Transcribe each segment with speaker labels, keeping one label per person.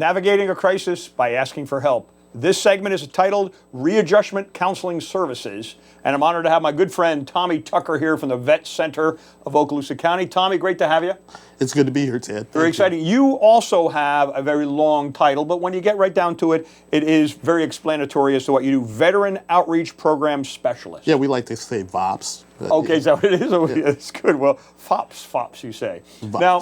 Speaker 1: navigating a crisis by asking for help. This segment is titled Readjustment Counseling Services, and I'm honored to have my good friend Tommy Tucker here from the Vet Center of Okaloosa County. Tommy, great to have you.
Speaker 2: It's good to be here, Ted.
Speaker 1: Very exciting. You also have a very long title, but when you get right down to it, it is very explanatory as to what you do. Veteran Outreach Program Specialist.
Speaker 2: Yeah, we like to say VOPS.
Speaker 1: Okay, is that what it is? Yeah. That's good. Well, FOPS, you say.
Speaker 2: VOPS.
Speaker 1: Now,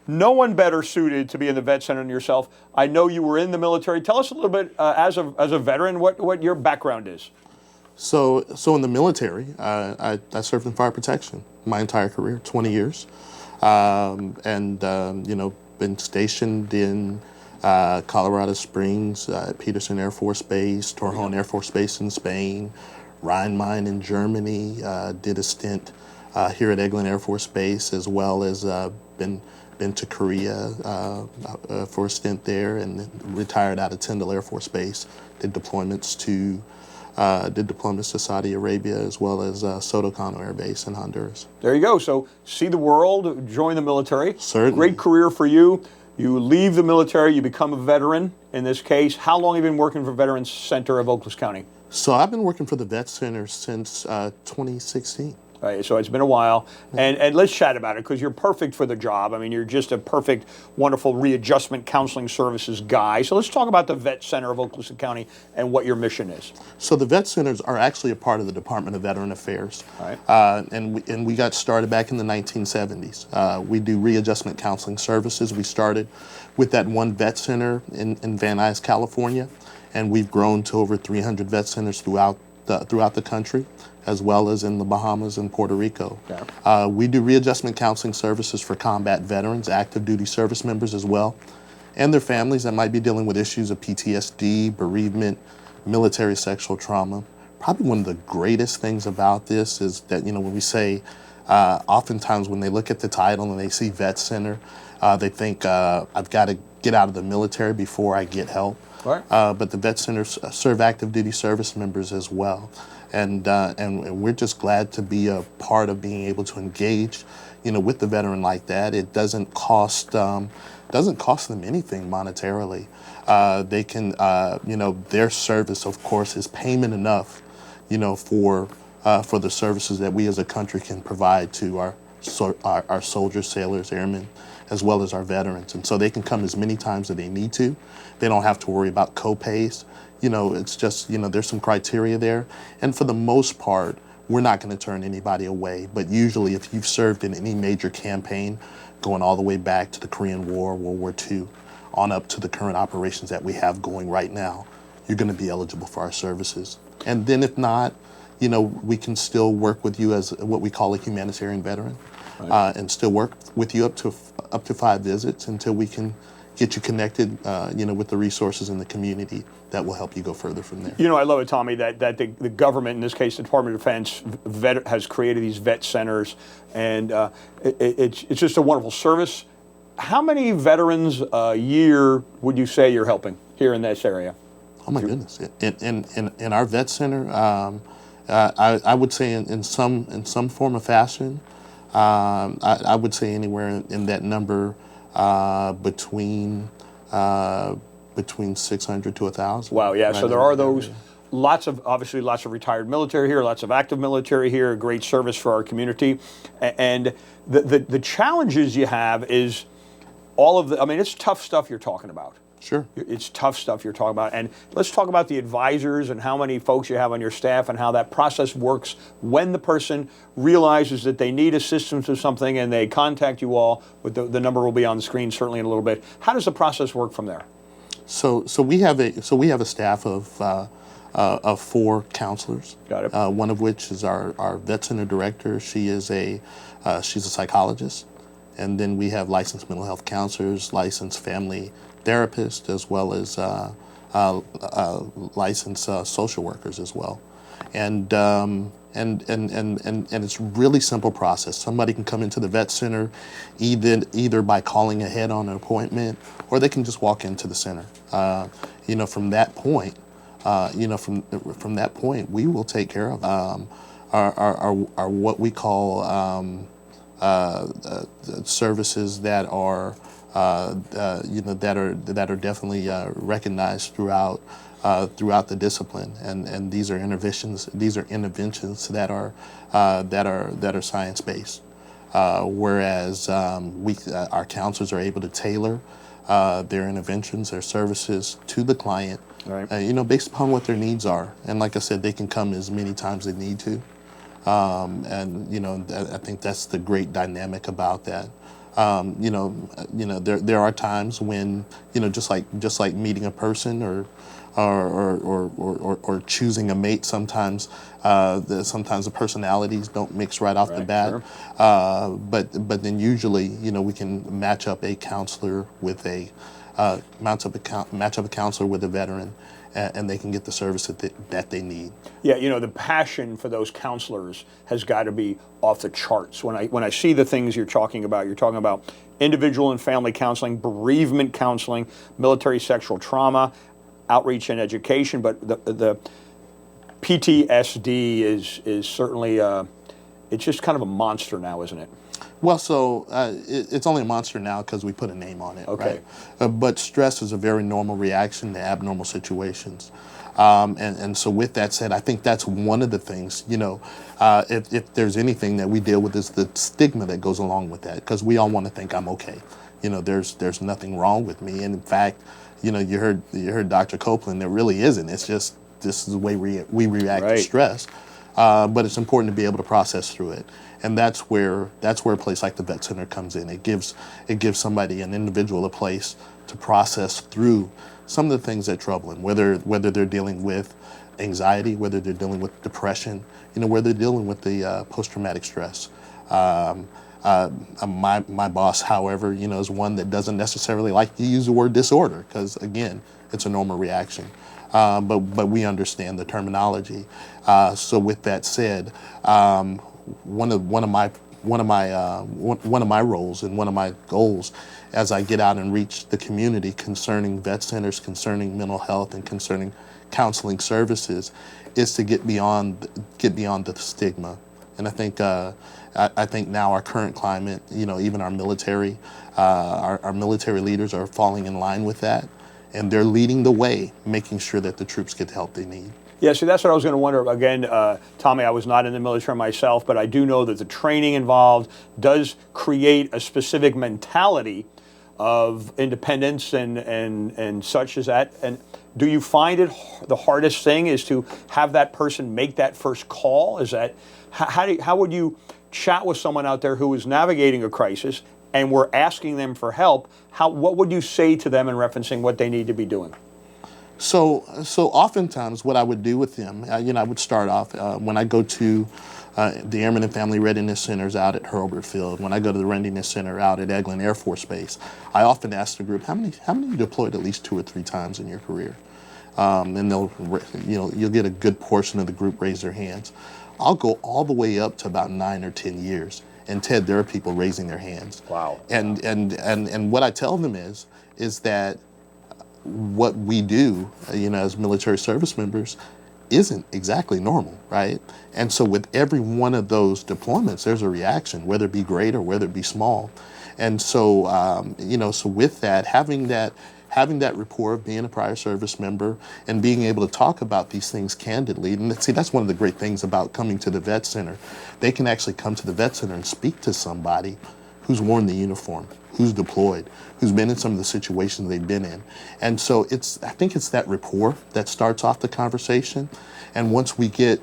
Speaker 1: no one better suited to be in the vet center than yourself. I know you were in the military. Tell us a little bit, as a veteran, what your background is.
Speaker 2: So in the military, I served in fire protection my entire career, 20 years. Been stationed in Colorado Springs, Peterson Air Force Base, Torrejon Air Force Base in Spain, Rhein-Main in Germany, did a stint here at Eglin Air Force Base, as well as been to Korea for a stint there, and retired out of Tyndall Air Force Base. Did deployments to Saudi Arabia, as well as Soto Cano Air Base in Honduras.
Speaker 1: There you go. So see the world, join the military.
Speaker 2: Certainly.
Speaker 1: Great career for you. You leave the military, you become a veteran in this case. How long have you been working for Veterans Center of Okaloosa County?
Speaker 2: So I've been working for the Vet Center since 2016.
Speaker 1: All right, so it's been a while, and let's chat about it, because you're perfect for the job. I mean, you're just a perfect, wonderful Readjustment Counseling Services guy. So let's talk about the Vet Center of Okaloosa County and what your mission is.
Speaker 2: So the Vet Centers are actually a part of the Department of Veteran Affairs.
Speaker 1: All right.
Speaker 2: And we got started back in the 1970s. We do Readjustment Counseling Services. We started with that one vet center in Van Nuys, California, and we've grown to over 300 vet centers throughout the country, as well as in the Bahamas and Puerto Rico.
Speaker 1: Okay.
Speaker 2: We do readjustment counseling services for combat veterans, active duty service members as well, and their families that might be dealing with issues of PTSD, bereavement, military sexual trauma. Probably one of the greatest things about this is that, when we say, oftentimes when they look at the title and they see Vet Center, they think, I've got to get out of the military before I get help.
Speaker 1: Right.
Speaker 2: But the Vet Centers serve active duty service members as well. And we're just glad to be a part of being able to engage, with the veteran like that. It doesn't cost them anything monetarily. They can, their service, of course, is payment enough, for the services that we as a country can provide to our soldiers, sailors, airmen, as well as our veterans. And so they can come as many times as they need to. They don't have to worry about co-pays. It's just, there's some criteria there. And for the most part, we're not going to turn anybody away. But usually if you've served in any major campaign, going all the way back to the Korean War, World War II, on up to the current operations that we have going right now, you're going to be eligible for our services. And then if not, we can still work with you as what we call a humanitarian veteran, right, and still work with you up to 5 visits until we can get you connected, with the resources in the community that will help you go further from there.
Speaker 1: I love it, Tommy, that the government, in this case, the Department of Defense, has created these vet centers, and it's just a wonderful service. How many veterans a year would you say you're helping here in this area?
Speaker 2: Oh my goodness! In our vet center, I would say in some form or fashion, I would say anywhere in that number between 600 to 1,000.
Speaker 1: Wow, yeah.
Speaker 2: Right,
Speaker 1: so there are those. Obviously lots of retired military here, lots of active military here, great service for our community. And the challenges you have is it's tough stuff you're talking about.
Speaker 2: Sure.
Speaker 1: It's tough stuff you're talking about. And let's talk about the advisors and how many folks you have on your staff and how that process works when the person realizes that they need assistance with something and they contact you all. With the number will be on the screen certainly in a little bit. How does the process work from there?
Speaker 2: So we have a staff of 4 counselors.
Speaker 1: Got it.
Speaker 2: One of which is our vet center director. She's a psychologist, and then we have licensed mental health counselors, licensed family therapists, as well as licensed social workers as well. And it's a really simple process. Somebody can come into the vet center either by calling ahead on an appointment, or they can just walk into the center. From that point, from that point, we will take care of our what we call services that are that are definitely recognized throughout the discipline, and these are interventions that are science based. Whereas our counselors are able to tailor their interventions, their services to the client,
Speaker 1: Right.
Speaker 2: Based upon what their needs are. And like I said, they can come as many times as they need to. I think that's the great dynamic about that. There are times when, just like meeting a person or choosing a mate. Sometimes the personalities don't mix right off the bat.
Speaker 1: Sure.
Speaker 2: But then usually, we can match up a counselor with a counselor with a veteran, and they can get the service that they need.
Speaker 1: Yeah, the passion for those counselors has got to be off the charts. When I see the things you're talking about individual and family counseling, bereavement counseling, military sexual trauma, outreach and education, but the PTSD is certainly it's just kind of a monster now, isn't it?
Speaker 2: Well, so it's only a monster now because we put a name on it,
Speaker 1: Okay.
Speaker 2: right? But stress is a very normal reaction to abnormal situations. And so with that said, I think that's one of the things, if there's anything that we deal with is the stigma that goes along with that, because we all want to think I'm okay. There's nothing wrong with me. And in fact, you heard Dr. Copeland, there really isn't. It's just this is the way we react to stress. But it's important to be able to process through it. And that's where a place like the Vet Center comes in. It gives somebody, an individual, a place to process through some of the things that trouble them, whether they're dealing with anxiety, whether they're dealing with depression, whether they're dealing with the post-traumatic stress. My boss, however, is one that doesn't necessarily like to use the word disorder because, again, it's a normal reaction. But we understand the terminology. So with that said, one of my roles and one of my goals as I get out and reach the community concerning vet centers, concerning mental health, and concerning counseling services, is to get beyond the stigma. And I think now our current climate, even our military leaders are falling in line with that, and they're leading the way, making sure that the troops get the help they need.
Speaker 1: Yeah, see, that's what I was going to wonder. Again, Tommy, I was not in the military myself, but I do know that the training involved does create a specific mentality of independence and such as that. And do you find it the hardest thing is to have that person make that first call? Is that how would you chat with someone out there who is navigating a crisis and we're asking them for help? What would you say to them in referencing what they need to be doing?
Speaker 2: So oftentimes what I would do with them, I would start off when I go to the Airmen and Family Readiness Centers out at Hurlburt Field, when I go to the Readiness Center out at Eglin Air Force Base, I often ask the group, how many you deployed at least 2 or 3 times in your career? And you'll get a good portion of the group raise their hands. I'll go all the way up to about 9 or 10 years. And Ted, there are people raising their hands.
Speaker 1: Wow.
Speaker 2: And what I tell them is that what we do, as military service members isn't exactly normal, right? And so with every one of those deployments, there's a reaction, whether it be great or whether it be small. And so, so with that, having that rapport of being a prior service member and being able to talk about these things candidly. And see, that's one of the great things about coming to the Vet Center. They can actually come to the Vet Center and speak to somebody who's worn the uniform, who's deployed, who's been in some of the situations they've been in. And so I think it's that rapport that starts off the conversation. And once we get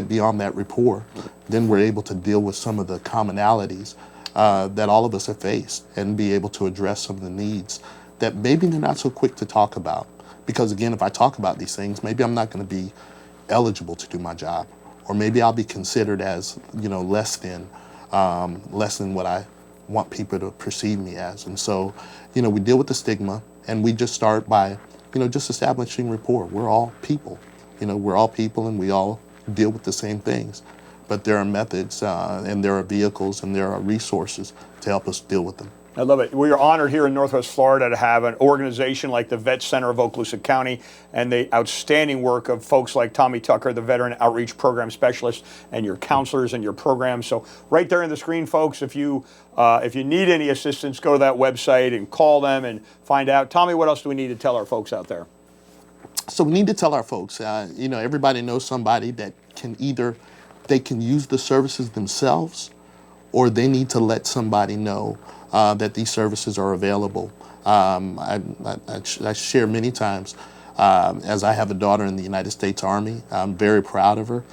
Speaker 2: beyond that rapport, then we're able to deal with some of the commonalities that all of us have faced and be able to address some of the needs that maybe they're not so quick to talk about. Because again, if I talk about these things, maybe I'm not going to be eligible to do my job, or maybe I'll be considered as, less than what I want people to perceive me as. And so, we deal with the stigma, and we just start by, just establishing rapport. We're all people, and we all deal with the same things. But there are methods, and there are vehicles, and there are resources to help us deal with them.
Speaker 1: I love it. We are honored here in Northwest Florida to have an organization like the Vet Center of Okaloosa County and the outstanding work of folks like Tommy Tucker, the Veteran Outreach Program Specialist, and your counselors and your programs. So right there on the screen, folks, if you need any assistance, go to that website and call them and find out. Tommy, what else do we need to tell our folks out there?
Speaker 2: So we need to tell our folks, everybody knows somebody that they can use the services themselves, or they need to let somebody know that these services are available. I share many times, as I have a daughter in the United States Army. I'm very proud of her.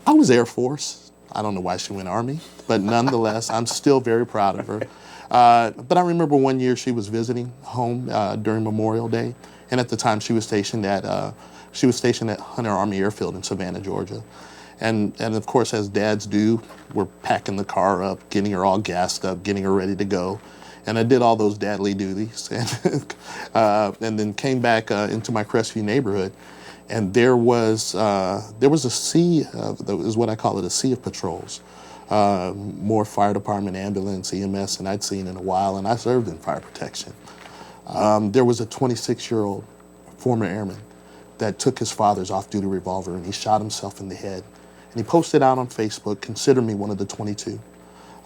Speaker 2: I was Air Force. I don't know why she went Army, but nonetheless, I'm still very proud of her. But I remember one year she was visiting home during Memorial Day, and at the time she was stationed at Hunter Army Airfield in Savannah, Georgia. And of course, as dads do, we're packing the car up, getting her all gassed up, getting her ready to go. And I did all those dadly duties, and then came back into my Crestview neighborhood, and there was a sea, is what I call it, a sea of patrols. More fire department, ambulance, EMS than I'd seen in a while, and I served in fire protection. There was a 26-year-old former airman that took his father's off-duty revolver and he shot himself in the head. And he posted out on Facebook, "Consider me one of the 22."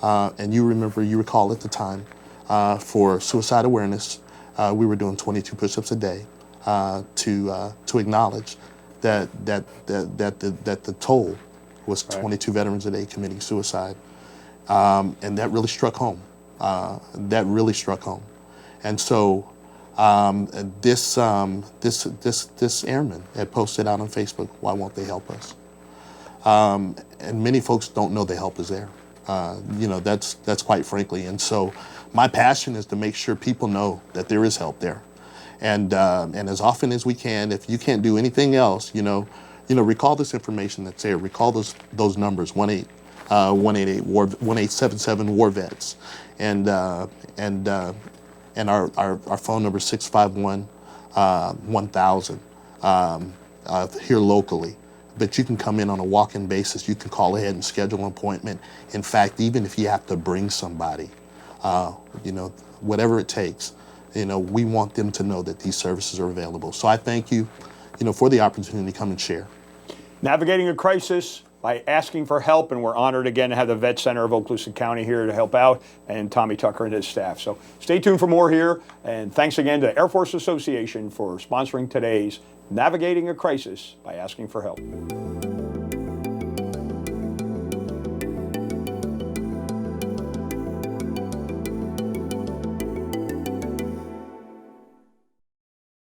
Speaker 2: And you recall at the time, for suicide awareness, we were doing 22 push-ups a day to acknowledge that the toll was 22 veterans a day committing suicide. And that really struck home. And so this airman had posted out on Facebook, "Why won't they help us?" And many folks don't know the help is there. That's quite frankly. And so my passion is to make sure people know that there is help there. And as often as we can, if you can't do anything else, recall this information that's there. Recall those numbers, 1-877 War Vets, and our phone number 651-1000 here locally. But you can come in on a walk-in basis. You can call ahead and schedule an appointment. In fact, even if you have to bring somebody, whatever it takes, we want them to know that these services are available. So I thank you, for the opportunity to come and share.
Speaker 1: Navigating a crisis by asking for help, and we're honored again to have the Vet Center of Okaloosa County here to help out, and Tommy Tucker and his staff. So stay tuned for more here, and thanks again to Air Force Association for sponsoring today's Navigating a Crisis by Asking for Help.